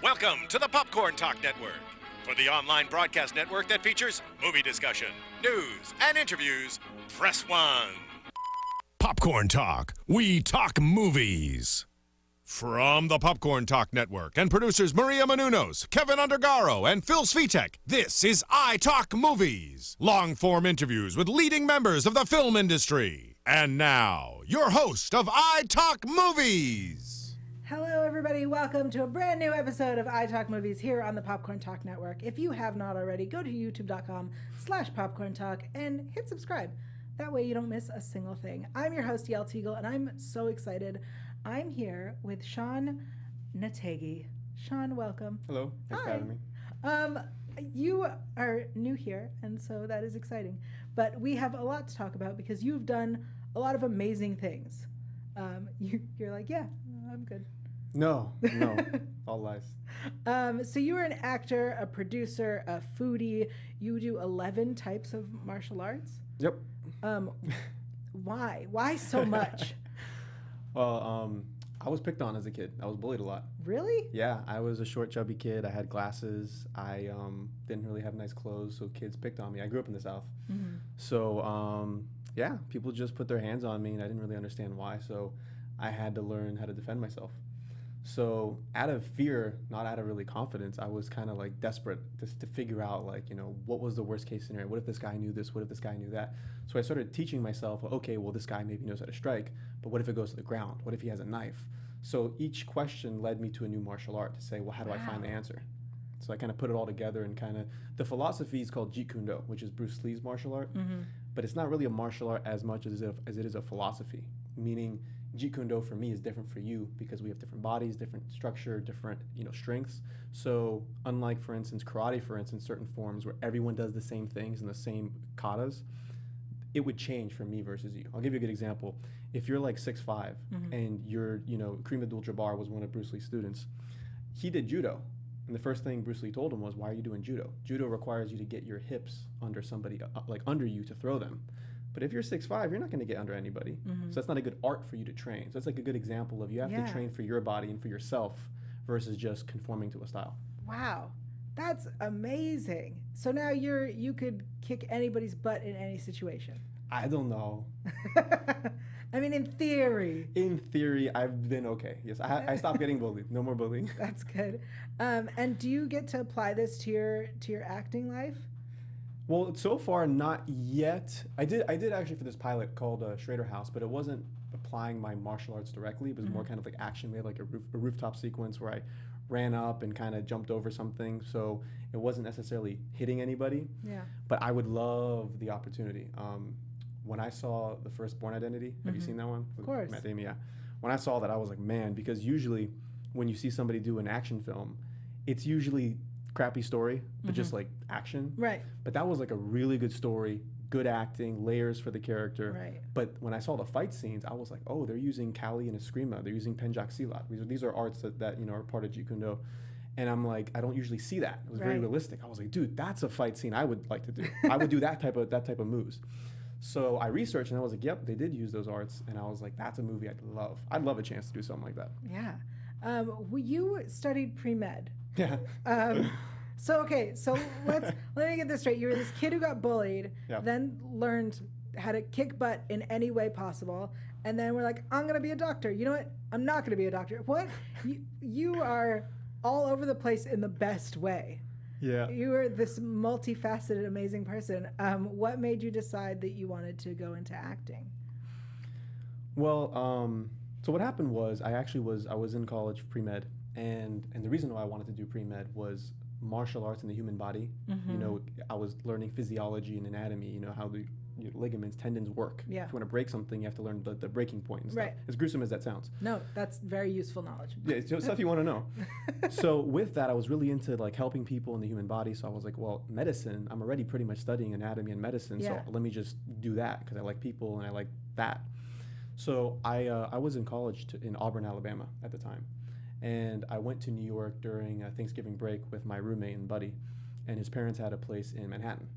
Welcome to the Popcorn Talk Network, for the online broadcast network that features movie discussion, news, and interviews. Press 1. Popcorn Talk. We talk movies. From the Popcorn Talk Network and producers Maria Menounos, Kevin Undergaro, and Phil Svitek, this is iTalk Movies. Long-form interviews with leading members of the film industry. And now, your host of iTalk Movies. Hello, everybody. Welcome to a brand new episode of iTalk Movies here on the Popcorn Talk Network. If you have not already, go to youtube.com/popcorntalk and hit subscribe. That way you don't miss a single thing. I'm your host, Yael Tygiel, and I'm so excited. I'm here with Sean Nateghi. Sean, welcome. Hello. Thanks for having me. You are new here, and so that is exciting. But we have a lot to talk about because you've done a lot of amazing things. You're like, yeah, I'm good. No, all lies. So you were an actor, a producer, a foodie. You do 11 types of martial arts? Yep. Why? Why so much? Well, I was picked on as a kid. I was bullied a lot. Really? Yeah, I was a short, chubby kid. I had glasses. I didn't really have nice clothes, so kids picked on me. I grew up in the South. Mm-hmm. So, yeah, people just put their hands on me, and I didn't really understand why. So I had to learn how to defend myself. So out of fear, not out of really confidence, I was kind of like desperate to figure out, like, you know, what was the worst case scenario? What if this guy knew this? What if this guy knew that? So I started teaching myself, okay, well, this guy maybe knows how to strike, but what if it goes to the ground? What if he has a knife? So each question led me to a new martial art to say, well, how do I find the answer? So I kind of put it all together and kind of, the philosophy is called Jeet Kune Do, which is Bruce Lee's martial art, but it's not really a martial art as much as it is a philosophy, meaning Jeet Kune Do for me is different for you because we have different bodies, different structure, different, strengths. So unlike, for instance, karate, for instance, certain forms where everyone does the same things and the same katas, it would change for me versus you. I'll give you a good example. If you're like 6'5", and you're, Kareem Abdul-Jabbar was one of Bruce Lee's students, he did judo. And the first thing Bruce Lee told him was, why are you doing judo? Judo requires you to get your hips under somebody, like under you to throw them. But if you're 6'5", you're not going to get under anybody. So that's not a good art for you to train. So that's like a good example of you have to train for your body and for yourself versus just conforming to a style. Wow. That's amazing. So now you could kick anybody's butt in any situation. I don't know. I mean, in theory. In theory, I've been okay. Yes, I stopped getting bullied. No more bullying. That's good. And do you get to apply this to your acting life? Well, so far, not yet. I did actually for this pilot called Schrader House, but it wasn't applying my martial arts directly. It was more kind of like action. We had like a rooftop sequence where I ran up and kind of jumped over something. So it wasn't necessarily hitting anybody. Yeah. But I would love the opportunity. When I saw the first Born Identity, have you seen that one? Of course. Matt Damon, yeah. When I saw that, I was like, man, because usually when you see somebody do an action film, it's usually crappy story, but just like action. Right. But that was like a really good story, good acting, layers for the character. Right. But when I saw the fight scenes, I was like, oh, they're using Kali and Eskrima. They're using Penjak Silat. These are arts that are part of Jeet Kune Do. And I'm like, I don't usually see that. It was very realistic. I was like, dude, that's a fight scene I would like to do. I would do that type of moves. So I researched and I was like, yep, they did use those arts. And I was like, that's a movie I'd love. I'd love a chance to do something like that. Yeah. You studied pre-med. Yeah. So let me get this straight. You were this kid who got bullied, then learned how to kick butt in any way possible, and then we're like, I'm gonna be a doctor. You know what? I'm not gonna be a doctor. What? You are all over the place in the best way. Yeah. You were this multifaceted, amazing person. What made you decide that you wanted to go into acting? Well, so what happened was I was in college pre-med, and the reason why I wanted to do pre-med was martial arts in the human body. I was learning physiology and anatomy, how the ligaments, tendons work. Yeah. If you want to break something, you have to learn the breaking point and stuff. Right. As gruesome as that sounds. No, that's very useful knowledge. Yeah, it's just stuff you want to know. So with that, I was really into like helping people in the human body. So I was like, well, medicine, I'm already pretty much studying anatomy and medicine. So let me just do that because I like people and I like that. So I was in college in Auburn, Alabama at the time. And I went to New York during Thanksgiving break with my roommate and buddy, and his parents had a place in Manhattan.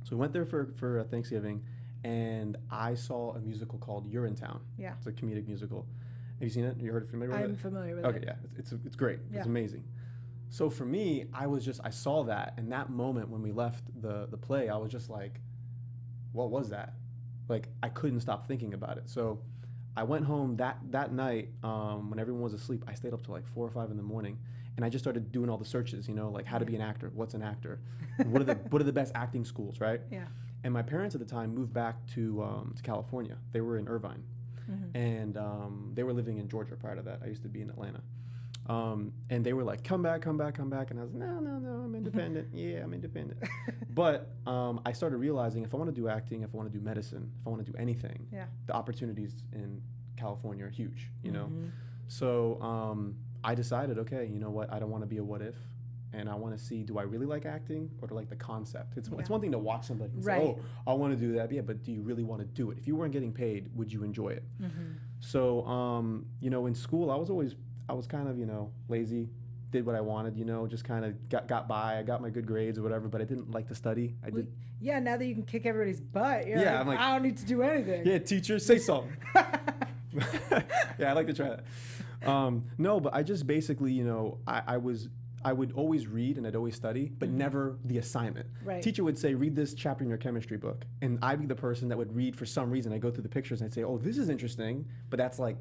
So we went there for Thanksgiving, and I saw a musical called Urinetown. Yeah. It's a comedic musical. Have you seen it? You heard it? Familiar with it? I'm familiar with Okay, it. yeah, it's great. Yeah. It's amazing. So for me, I saw that, and that moment when we left the play, I was just like, what was that? Like, I couldn't stop thinking about it. So I went home that night when everyone was asleep. I stayed up till like 4 or 5 in the morning, and I just started doing all the searches, like how to be an actor, what's an actor, what are the best acting schools, right? Yeah. And my parents at the time moved back to California. They were in Irvine, and they were living in Georgia prior to that. I used to be in Atlanta. And they were like, come back. And I was like, no, I'm independent. Yeah, I'm independent. But I started realizing if I want to do acting, if I want to do medicine, if I want to do anything, the opportunities in California are huge, know? So I decided, okay, you know what? I don't want to be a what if. And I want to see, do I really like acting or do I like the concept? It's one thing to watch somebody and say, oh, I want to do that. Yeah, but do you really want to do it? If you weren't getting paid, would you enjoy it? So, in school, I was kind of, lazy, did what I wanted, just kind of got by. I got my good grades or whatever, but I didn't like to study. Yeah, now that you can kick everybody's butt, you're I'm like, I don't need to do anything. Yeah, teacher, say something. Yeah, I'd like to try that. No, but I just basically, I would always read and I'd always study, but never the assignment. Right. Teacher would say, read this chapter in your chemistry book. And I'd be the person that would read for some reason. I'd go through the pictures and I'd say, oh, this is interesting, but that's like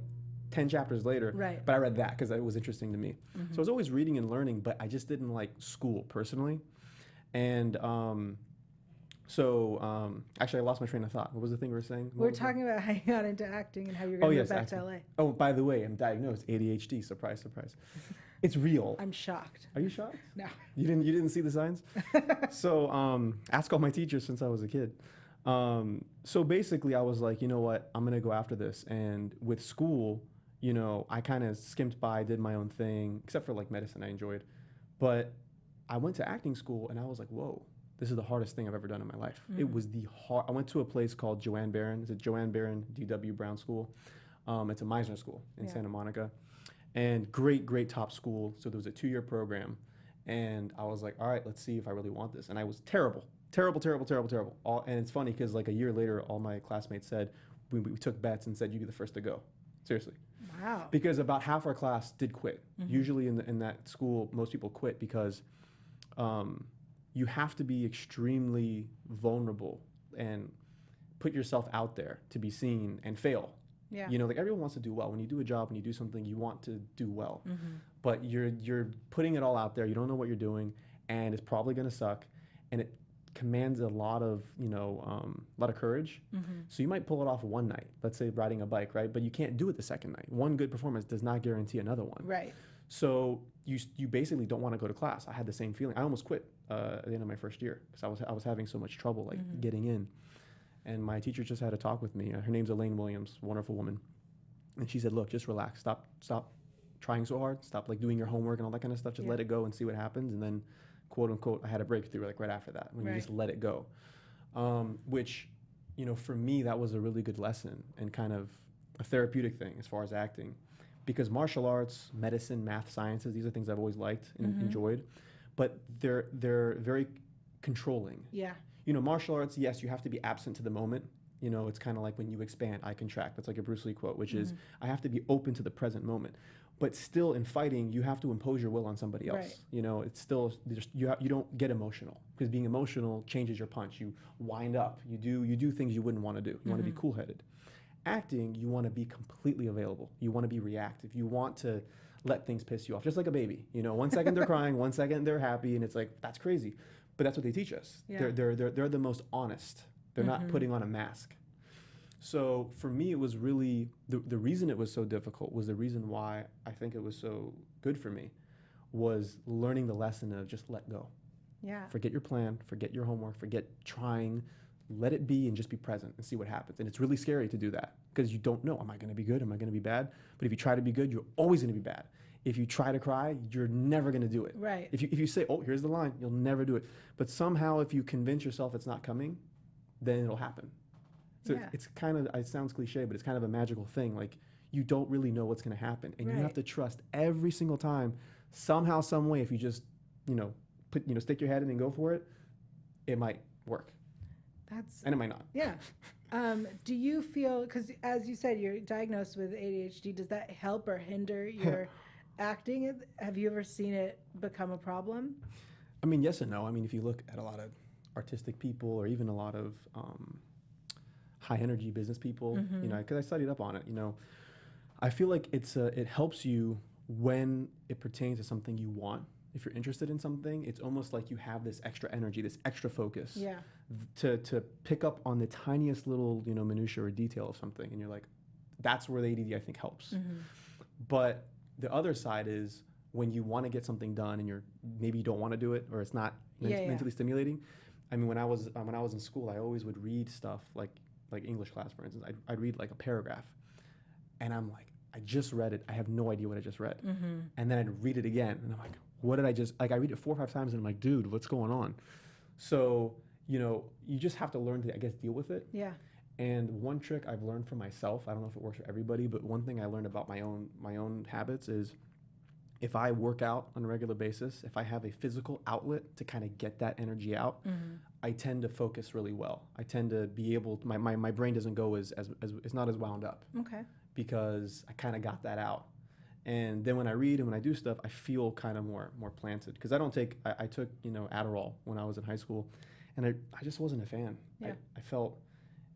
10 chapters later. Right. But I read that because it was interesting to me. So I was always reading and learning, but I just didn't like school personally. And actually, I lost my train of thought. What was the thing we were saying? We're talking about how you got into acting and how you're going to go back to LA. Oh, by the way, I'm diagnosed ADHD. Surprise, surprise. It's real. I'm shocked. Are you shocked? No. You didn't see the signs? So ask all my teachers since I was a kid. So basically, I was like, you know what? I'm going to go after this. And with school, I kind of skimped by, did my own thing, except for like medicine I enjoyed. But I went to acting school and I was like, whoa, this is the hardest thing I've ever done in my life. It was I went to a place called Joanne Barron. It's a Joanne Barron D.W. Brown School. It's a Meisner school in Santa Monica. And great top school. So there was a 2-year program. And I was like, all right, let's see if I really want this. And I was terrible. And it's funny because like a year later, all my classmates said, we took bets and said, you be the first to go. Seriously. Wow. Because about half our class did quit. Usually in that school, most people quit because you have to be extremely vulnerable and put yourself out there to be seen and fail. Yeah. Like everyone wants to do well. When you do a job, when you do something, you want to do well. But you're putting it all out there. You don't know what you're doing, and it's probably going to suck. And it commands a lot of courage. So you might pull it off one night, let's say riding a bike, right? But you can't do it the second night. One good performance does not guarantee another one. Right. So you basically don't want to go to class. I had the same feeling. I almost quit at the end of my first year because I was having so much trouble getting in. And my teacher just had a talk with me. Her name's Elaine Williams, wonderful woman. And she said, look, just relax. Stop trying so hard. Stop like doing your homework and all that kind of stuff. Just let it go and see what happens. And then, quote unquote, I had a breakthrough like right after that when you just let it go. Which, for me, that was a really good lesson and kind of a therapeutic thing as far as acting. Because martial arts, medicine, math, sciences, these are things I've always liked and enjoyed. But they're very controlling. Yeah. Martial arts, yes, you have to be absent to the moment. It's kind of like when you expand, I contract. That's like a Bruce Lee quote, which is, I have to be open to the present moment. But still in fighting, you have to impose your will on somebody else. Right. It's still, you don't get emotional because being emotional changes your punch. You wind up, you do things you wouldn't want to do. You want to be cool-headed. Acting, you want to be completely available. You want to be reactive. You want to let things piss you off, just like a baby. 1 second they're crying, 1 second they're happy, and it's like, that's crazy. But that's what they teach us. Yeah. They're the most honest. They're not putting on a mask. So for me, it was really, the reason it was so difficult was the reason why I think it was so good for me was learning the lesson of just let go. Yeah. Forget your plan, forget your homework, forget trying, let it be and just be present and see what happens. And it's really scary to do that because you don't know, am I going to be good? Am I going to be bad? But if you try to be good, you're always going to be bad. If you try to cry, you're never going to do it. Right. If you say, oh, here's the line, you'll never do it. But somehow if you convince yourself it's not coming, then it'll happen. So it's kind of, it sounds cliche, but it's kind of a magical thing. Like you don't really know what's going to happen. And you have to trust every single time, somehow, some way, if you just, stick your head in and go for it, it might work. And it might not. Yeah. Do you feel, because as you said, you're diagnosed with ADHD, does that help or hinder your acting? Have you ever seen it become a problem? I mean, yes and no. I mean, if you look at a lot of artistic people or even a lot of high energy business people, you know, because I studied up on it, you know, I feel like it helps you when it pertains to something you want. If you're interested in something, it's almost like you have this extra energy, this extra focus to pick up on the tiniest little, you know, minutia or detail of something. And you're like, that's where the ADD, I think, helps. But the other side is when you want to get something done and maybe you don't want to do it, or it's not mentally stimulating. I mean, when I was in school, I always would read stuff like English class, for instance. I'd read like a paragraph, and I'm like, I just read it. I have no idea what I just read. And then I'd read it again, and I'm like, what did I just, like, I read it 4 or 5 times, and I'm like, dude, what's going on? So, you know, you just have to learn to, I guess, deal with it. Yeah. And one trick I've learned for myself, I don't know if it works for everybody, but one thing I learned about my own habits is if I work out on a regular basis, if I have a physical outlet to kind of get that energy out, I tend to focus really well. I tend to be able to, my brain doesn't go as it's not as wound up. Okay. Because I kind of got that out. And then when I read and when I do stuff, I feel kind of more planted. Because I took, you know, Adderall when I was in high school, and I just wasn't a fan. Yeah. I felt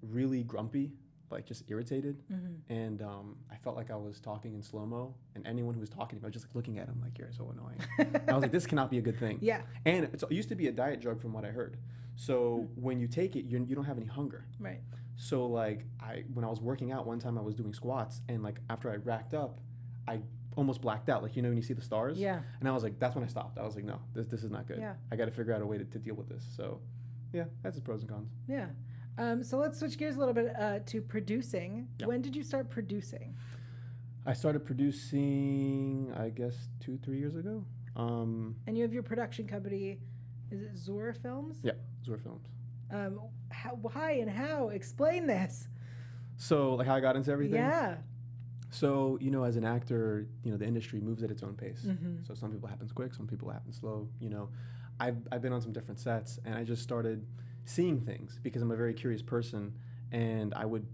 really grumpy, like just irritated. And I felt like I was talking in slow-mo, and anyone who was talking to me, I was just like looking at him like, you're so annoying. And I was like, this cannot be a good thing. Yeah. And it used to be a diet drug from what I heard. So when you take it, you don't have any hunger. Right. So like when I was working out one time, I was doing squats, and like after I racked up, I almost blacked out, like, you know, when you see the stars. Yeah. And I was like, that's when I stopped. I was like, no, this is not good. Yeah. I got to figure out a way to deal with this. So, yeah, that's the pros and cons. Yeah. So let's switch gears a little bit to producing. Yep. When did you start producing? I started producing, I guess, 2-3 years ago. And you have your production company. Is it Zora Films? Yeah, Zora Films. Why and how? Explain this. So, like, how I got into everything? Yeah. So, you know, as an actor, you know, the industry moves at its own pace. So some people it happens quick, some people it happens slow. You know, I've been on some different sets, and I just started seeing things because I'm a very curious person, and I would,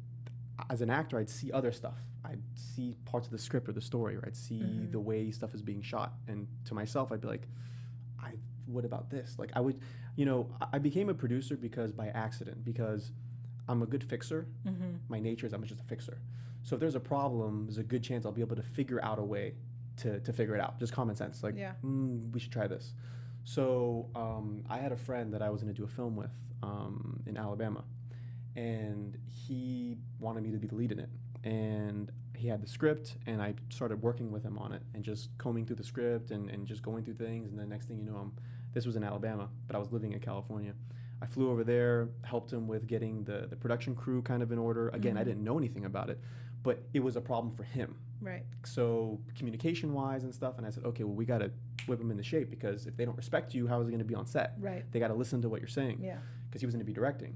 as an actor, I'd see other stuff. I'd see parts of the script or the story, or I'd see the way stuff is being shot, and to myself, I'd be like, what about this? Like, I would, you know, I became a producer by accident, because I'm a good fixer. My nature is I'm just a fixer. So if there's a problem, there's a good chance I'll be able to figure out a way to figure it out. Just common sense. Like, we should try this. So I had a friend that I was going to do a film with in Alabama, and he wanted me to be the lead in it. And he had the script, and I started working with him on it and just combing through the script and just going through things. And the next thing you know, this was in Alabama, but I was living in California. I flew over there, helped him with getting the production crew kind of in order. Again, I didn't know anything about it, but it was a problem for him. Right. So communication-wise and stuff, and I said, okay, well, we got to whip him into shape, because if they don't respect you, how is it going to be on set? Right. They got to listen to what you're saying. Yeah. Because he was going to be directing.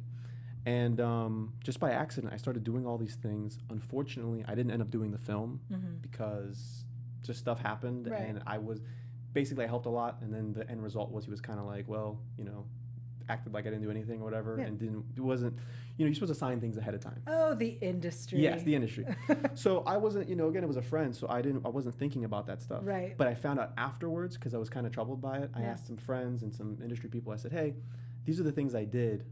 And just by accident, I started doing all these things. Unfortunately, I didn't end up doing the film because just stuff happened, and I helped a lot, and then the end result was he was kind of like, well, you know, acted like I didn't do anything or whatever, and it wasn't, you know, you're supposed to sign things ahead of time. Oh, the industry. Yes, the industry. So I wasn't, you know, again, it was a friend, so I wasn't thinking about that stuff. Right. But I found out afterwards, because I was kind of troubled by it. I asked some friends and some industry people. I said, hey, these are the things I did.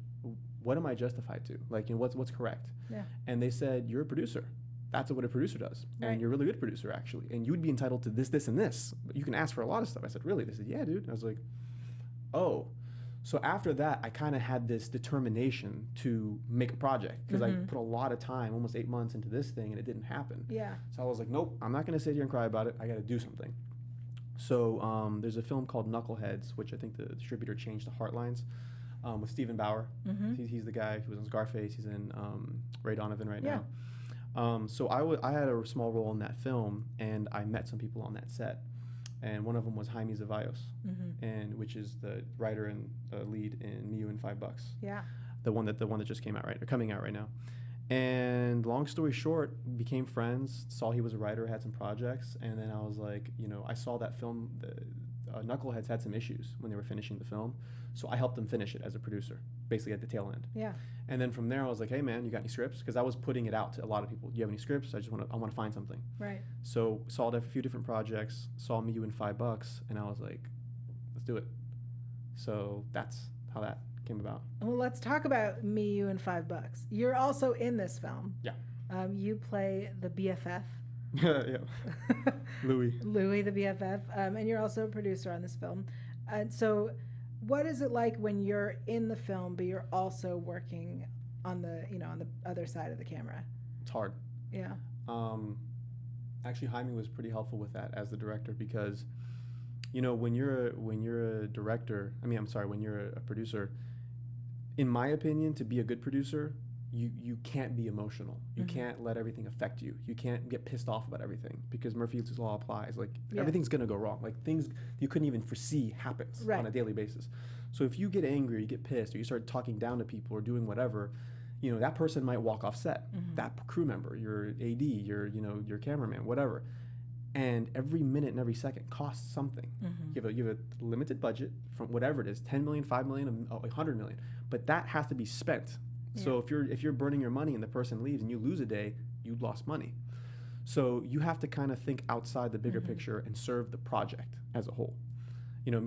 What am I justified to? Like, you know, what's correct? Yeah. And they said, you're a producer. That's what a producer does. Right. And you're a really good producer, actually. And you'd be entitled to this, this, and this. But you can ask for a lot of stuff. I said, really? They said, yeah, dude. I was like, oh. So after that, I kind of had this determination to make a project, because I put a lot of time, almost 8 months into this thing, and it didn't happen. Yeah. So I was like, nope, I'm not going to sit here and cry about it. I got to do something. So there's a film called Knuckleheads, which I think the distributor changed to Heartlines, with Stephen Bauer. He's the guy who was in Scarface. He's in Ray Donovan right now. So I had a small role in that film, and I met some people on that set. And one of them was Jaime Zavallos, and which is the writer and lead in Me, You, and $5. Yeah. The one that just came out coming out right now. And long story short, became friends. Saw he was a writer, had some projects, and then I was like, you know, I saw that film, Knuckleheads had some issues when they were finishing the film, so I helped them finish it as a producer, basically at the tail end. Yeah. And then from there, I was like, hey man, you got any scripts? Because I was putting it out to a lot of people. Do you have any scripts? I want to find something. Right. So saw a few different projects, saw Me, You, and $5, and I was like, let's do it. So that's how that came about. Well, let's talk about Me, You, and $5. You're also in this film. Yeah. You play the BFF. Yeah. Louis, the BFF, and you're also a producer on this film. And so, what is it like when you're in the film, but you're also working on the other side of the camera? It's hard. Yeah. Actually, Jaime was pretty helpful with that as the director, because, when you're a director, when you're a producer, in my opinion, to be a good producer, you can't be emotional. You can't let everything affect you. You can't get pissed off about everything, because Murphy's Law applies. Like, everything's gonna go wrong. Like, things you couldn't even foresee happens on a daily basis. So if you get angry, or you get pissed, or you start talking down to people or doing whatever, that person might walk off set. That crew member, your AD, your cameraman, whatever. And every minute and every second costs something. You have a limited budget from whatever it is, 10 million, 5 million, 100 million, but that has to be spent. Yeah. So if you're burning your money and the person leaves and you lose a day, you lost money. So you have to kind of think outside the bigger picture and serve the project as a whole.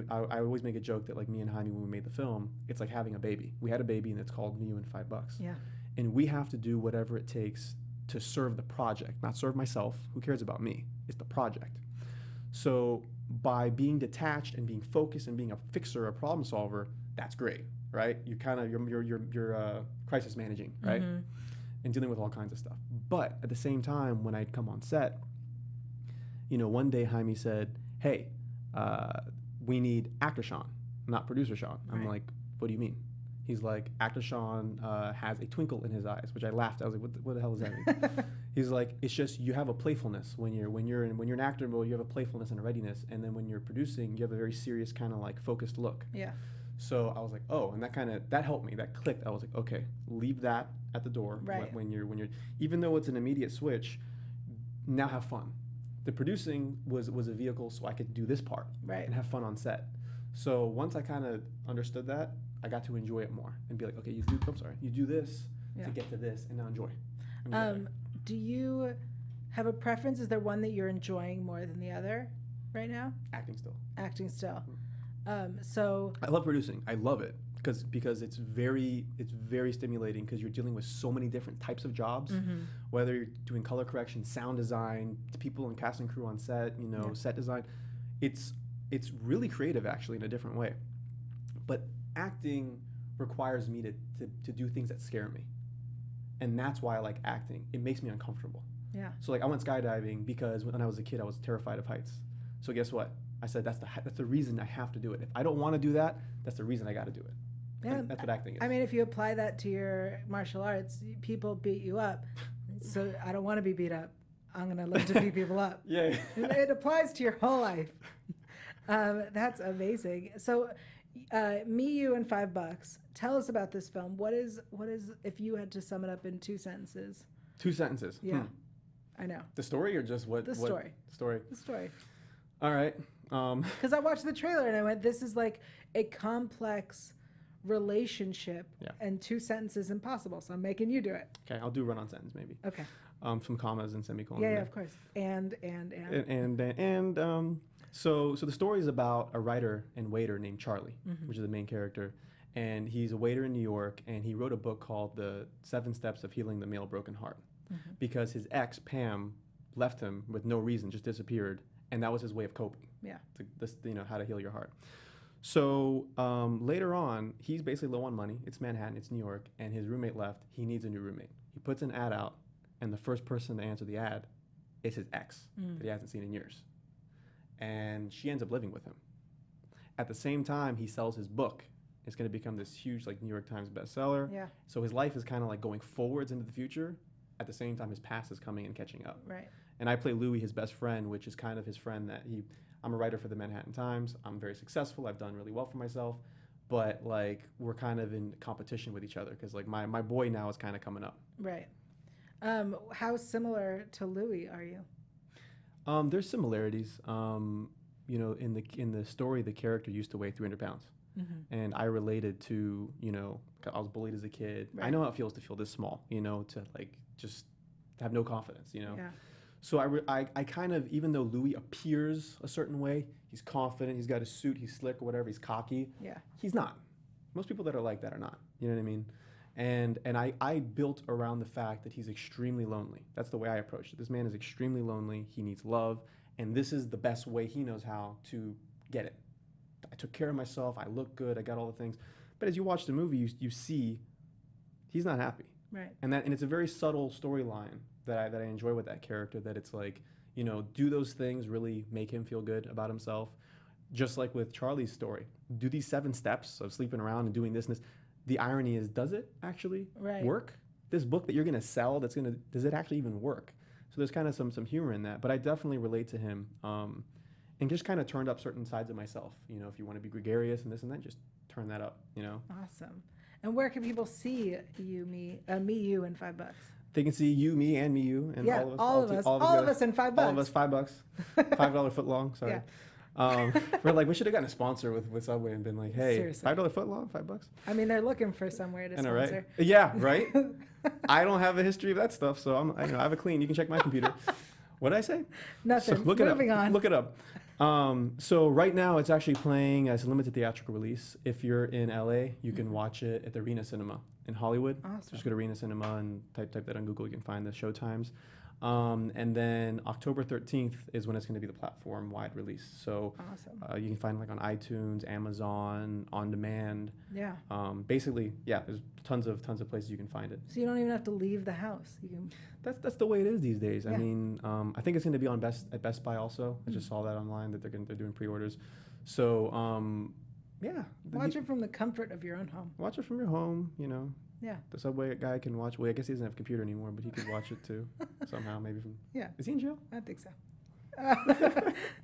I always make a joke that, like, me and Jaime, when we made the film, it's like having a baby. We had a baby, and it's called Me, You, and $5. Yeah. And we have to do whatever it takes to serve the project, not serve myself. Who cares about me? It's the project. So by being detached and being focused and being a fixer, a problem solver, that's great, right? You're crisis managing, right? And dealing with all kinds of stuff. But at the same time, when I'd come on set, one day Jaime said, hey, we need actor Sean, not producer Sean. I'm like, what do you mean? He's like, actor Sean has a twinkle in his eyes, which I laughed. I was like, what the hell does that mean? He's like, it's just, you have a playfulness when you're in actor mode. You have a playfulness and a readiness, and then when you're producing, you have a very serious kind of like focused look. Yeah. So I was like, oh, and that helped me. That clicked. I was like, okay, leave that at the door. Right. When you're even though it's an immediate switch, now have fun. The producing was a vehicle so I could do this part and have fun on set. So once I kind of understood that, I got to enjoy it more and be like, okay, you do this to get to this, and now enjoy. Do you have a preference? Is there one that you're enjoying more than the other right now? Acting still. So I love producing. I love it because it's very stimulating, because you're dealing with so many different types of jobs, whether you're doing color correction, sound design, people and cast and crew on set, set design. It's really creative, actually, in a different way. But acting requires me to do things that scare me. And that's why I like acting. It makes me uncomfortable. Yeah. So like I went skydiving because when I was a kid, I was terrified of heights. So guess what? I said that's the reason I have to do it. If I don't want to do that, that's the reason I got to do it. Yeah. And that's what acting is. I mean, if you apply that to your martial arts, people beat you up. So I don't want to be beat up. I'm going to learn to beat people up. Yeah. It applies to your whole life. That's amazing. So Me, You, and $5. Tell us about this film. What is if you had to sum it up in 2 sentences? 2 sentences. Yeah. I know. The story, or just what? The story. The story. All right. Because I watched the trailer and I went, this is like a complex relationship, and 2 sentences impossible. So I'm making you do it. Okay, I'll do a run-on sentence maybe. Okay. Some commas and semicolons. Yeah, of course. So the story is about a writer and waiter named Charlie, which is the main character. And he's a waiter in New York, and he wrote a book called The 7 Steps of Healing the Male Broken Heart, because his ex, Pam, left him with no reason, just disappeared, and that was his way of coping. Yeah. How to heal your heart. So later on, he's basically low on money. It's Manhattan, it's New York, and his roommate left. He needs a new roommate. He puts an ad out, and the first person to answer the ad is his ex that he hasn't seen in years. And she ends up living with him. At the same time, he sells his book. It's going to become this huge, like, New York Times bestseller. Yeah. So his life is kind of like going forwards into the future. At the same time, his past is coming and catching up. Right. And I play Louis, his best friend, which is kind of his friend that I'm a writer for the Manhattan Times. I'm very successful. I've done really well for myself. But, like, we're kind of in competition with each other because, like, my boy now is kind of coming up. Right. How similar to Louis are you? There's similarities. you know, in the story, the character used to weigh 300 pounds. And I related to, you know, I was bullied as a kid. Right. I know how it feels to feel this small, you know, to like just have no confidence, you know. Yeah. So I kind of, even though Louis appears a certain way, he's confident, he's got a suit, he's slick or whatever, he's cocky. Yeah. He's not. Most people that are like that are not. You know what I mean? And I built around the fact that he's extremely lonely. That's the way I approached it. This man is extremely lonely. He needs love. And this is the best way he knows how to get it. I took care of myself. I look good. I got all the things. But as you watch the movie, you see he's not happy. Right. And it's a very subtle storyline that I enjoy with that character, that it's like, you know, do those things really make him feel good about himself? Just like with Charlie's story. Do these 7 steps of sleeping around and doing this and this. The irony is, does it actually work? This book that you're going to sell, does it actually even work? So there's kind of some humor in that. But I definitely relate to him. And just kind of turned up certain sides of myself. You know, if you want to be gregarious and this and that, just turn that up, you know. Awesome. And where can people see you, me you, and $5? They can see you, me, and me, you, and all of us, and $5. All of us, $5. $5 foot long. Sorry. Yeah. We're like, we should have gotten a sponsor with Subway and been like, hey, seriously. $5 foot long, $5. I mean, they're looking for somewhere to sponsor. Right? Yeah, right. I don't have a history of that stuff, so I have a clean. You can check my computer. What did I say? Nothing. So Moving on. Look it up. So right now it's actually playing as a limited theatrical release. If you're in LA, you can watch it at the Arena Cinema in Hollywood. Awesome. So just go to Arena Cinema and type that on Google. You can find the show times. And then October 13th is when it's going to be the platform-wide release. So awesome. You can find it like on iTunes, Amazon, On Demand. Yeah. Basically, yeah, there's tons of places you can find it. So you don't even have to leave the house. You can. That's the way it is these days. Yeah. I mean, I think it's going to be at Best Buy also. I just saw that online that they're doing pre-orders. So yeah. Watch it from the comfort of your own home. Watch it from your home. You know. Yeah. The Subway guy can watch. Well, I guess he doesn't have a computer anymore, but he could watch it too somehow, maybe from. Yeah. Is he in jail? I think so.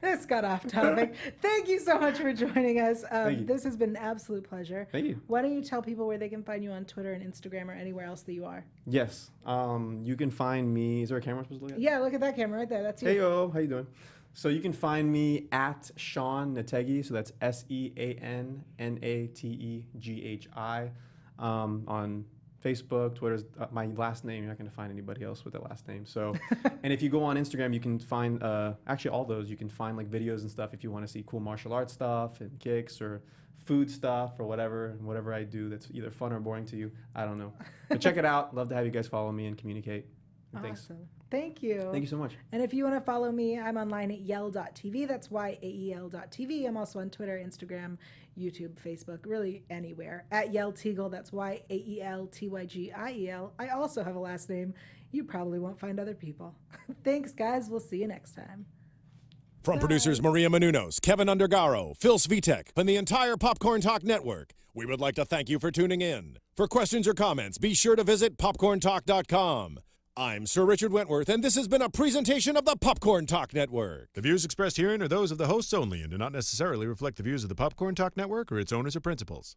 This got off topic. Thank you so much for joining us. This has been an absolute pleasure. Thank you. Why don't you tell people where they can find you on Twitter and Instagram or anywhere else that you are? Yes. You can find me. Is there a camera I'm supposed to look at? Yeah, look at that camera right there. That's you. Hey, yo. How you doing? So you can find me at Sean Nateghi. So that's SeanNateghi on Facebook, Twitter's my last name. You're not going to find anybody else with that last name. So, and if you go on Instagram, you can find actually all those. You can find like videos and stuff if you want to see cool martial arts stuff and kicks or food stuff or whatever I do that's either fun or boring to you. I don't know. But check it out. Love to have you guys follow me and communicate. And awesome. Thanks. Thank you. Thank you so much. And if you want to follow me, I'm online at yael.tv. That's YAEL.tv. I'm also on Twitter, Instagram, YouTube, Facebook, really anywhere. At Yael Tygiel, that's YAELTYGIEL. I also have a last name you probably won't find other people. Thanks, guys. We'll see you next time. From producers Maria Menounos, Kevin Undergaro, Phil Svitek, and the entire Popcorn Talk Network, we would like to thank you for tuning in. For questions or comments, be sure to visit popcorntalk.com. I'm Sir Richard Wentworth, and this has been a presentation of the Popcorn Talk Network. The views expressed herein are those of the hosts only and do not necessarily reflect the views of the Popcorn Talk Network or its owners or principals.